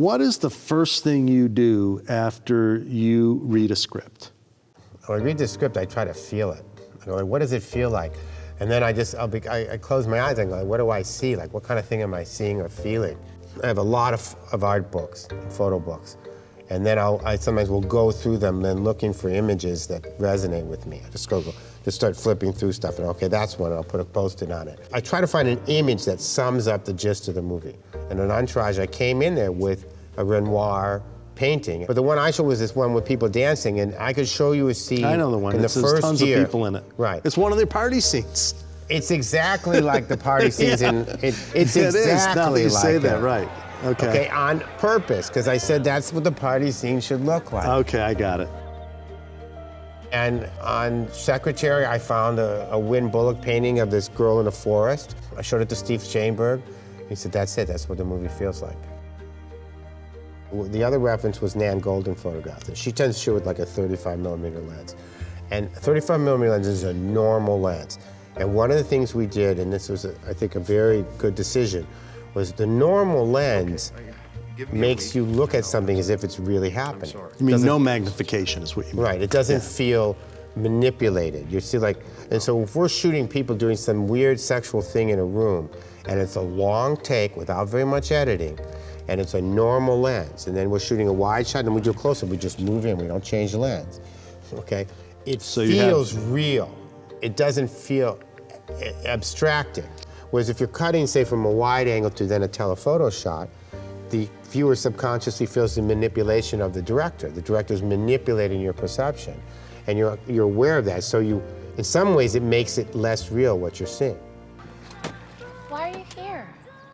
what is the first thing you do after you read a script? When I read the script, I try to feel it. I go, like, what does it feel like? And then I close my eyes and go, what do I see? Like, what kind of thing am I seeing or feeling? I have a lot of art books, photo books. And then I sometimes will go through them then looking for images that resonate with me. I just start flipping through stuff and okay, that's one, and I'll put a Post-it on it. I try to find an image that sums up the gist of the movie. And in Entourage, I came in there with a Renoir painting. But the one I showed was this one with people dancing, and I could show you a scene. I know the one. In the first tons year. of people in it. Right. It's one of their party scenes. It's exactly like the party scenes, Yeah. and it's It is, exactly now that you like say it. that, right. Okay. Okay, on purpose, because I said that's what the party scene should look like. Okay, I got it. And on Secretary, I found a Win Bullock painting of this girl in a forest. I showed it to Steve Fierberg. He said, that's it, that's what the movie feels like. The other reference was Nan Golden photographs. She tends to shoot with like a 35mm lens. And 35mm lens is a normal lens. And one of the things we did, and this was, I think, a very good decision, was the normal lens makes you look at something as if it's really happening. You mean no magnification is what you mean. Right, it doesn't feel manipulated. You see, like, and so if we're shooting people doing some weird sexual thing in a room, and it's a long take without very much editing, and it's a normal lens, and then we're shooting a wide shot, and we do a close-up, we just move in, we don't change the lens, okay? It feels real. It doesn't feel abstracted. Whereas if you're cutting, say, from a wide angle to then a telephoto shot, the viewer subconsciously feels the manipulation of the director. The director's manipulating your perception, and you're aware of that. So in some ways, it makes it less real what you're seeing. Why are you here?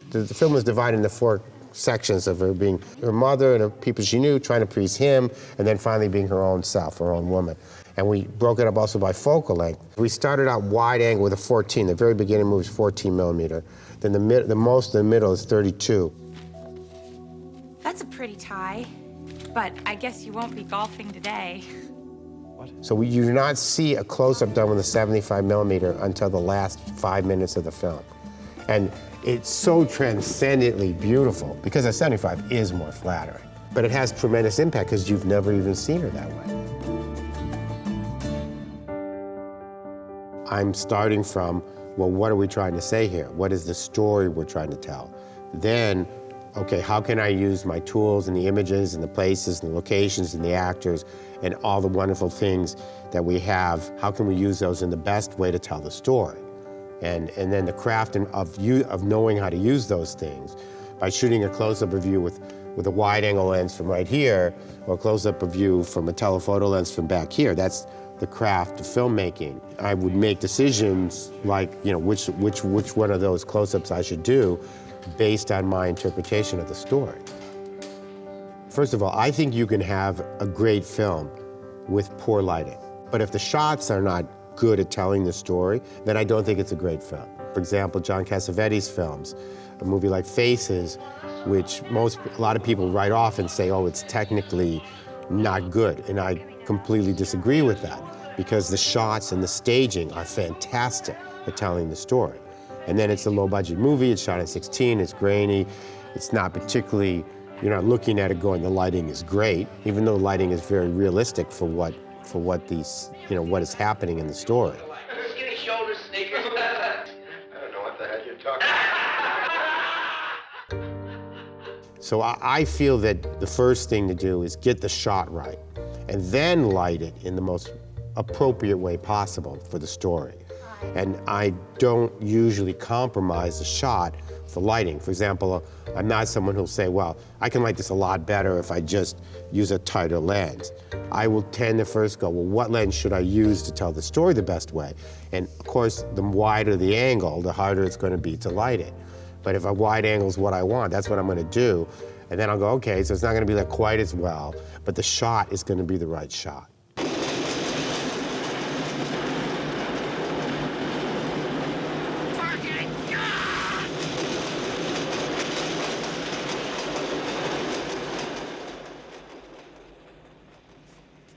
The film was divided into 4 sections of her being her mother and the people she knew, trying to please him, and then finally being her own self, her own woman. And we broke it up also by focal length. We started out wide angle with a 14. The very beginning moves 14mm. Then the most in the middle is 32. That's a pretty tie, but I guess you won't be golfing today. So you do not see a close-up done with a 75mm until the last 5 minutes of the film. And it's so transcendently beautiful because a 75 is more flattering. But it has tremendous impact because you've never even seen her that way. I'm starting from, well, what are we trying to say here? What is the story we're trying to tell? Then, okay, how can I use my tools and the images and the places and the locations and the actors and all the wonderful things that we have, how can we use those in the best way to tell the story? And then the craft of knowing how to use those things by shooting a close-up of you with a wide-angle lens from right here or a close-up of you from a telephoto lens from back here. That's the craft of filmmaking. I would make decisions like, you know, which one of those close-ups I should do based on my interpretation of the story. First of all, I think you can have a great film with poor lighting. But if the shots are not good at telling the story, then I don't think it's a great film. For example, John Cassavetes' films, a movie like Faces, which a lot of people write off and say, oh, it's technically not good. And I completely disagree with that because the shots and the staging are fantastic at telling the story. And then it's a low-budget movie, it's shot at 16, it's grainy, it's not particularly, you're not looking at it going, the lighting is great, even though the lighting is very realistic for what these, you know, what is happening in the story. Get his shoulders sneakers. I don't know what the hell you're talking about. So I feel that the first thing to do is get the shot right and then light it in the most appropriate way possible for the story. And I don't usually compromise the shot for lighting. For example, I'm not someone who'll say, well, I can light this a lot better if I just use a tighter lens. I will tend to first go, well, what lens should I use to tell the story the best way? And of course, the wider the angle, the harder it's going to be to light it. But if a wide angle is what I want, that's what I'm going to do. And then I'll go, okay, so it's not going to be like quite as well, but the shot is going to be the right shot.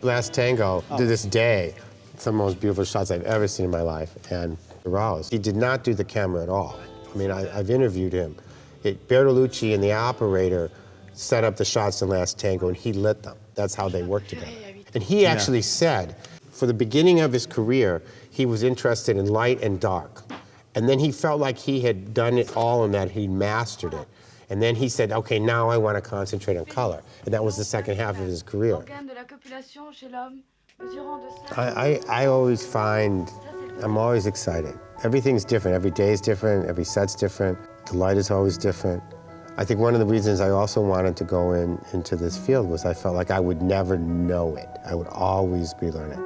Last Tango, to this day, some of the most beautiful shots I've ever seen in my life. And Rouse, he did not do the camera at all. I mean, I've interviewed him. Bertolucci and the operator set up the shots in Last Tango, and he lit them. That's how they worked together. And he actually said, for the beginning of his career, he was interested in light and dark. And then he felt like he had done it all and that he mastered it. And then he said, okay, now I want to concentrate on color. And that was the second half of his career. I always find, I'm always excited. Everything's different. Every day is different. Every set's different. The light is always different. I think one of the reasons I also wanted to go into this field was I felt like I would never know it. I would always be learning.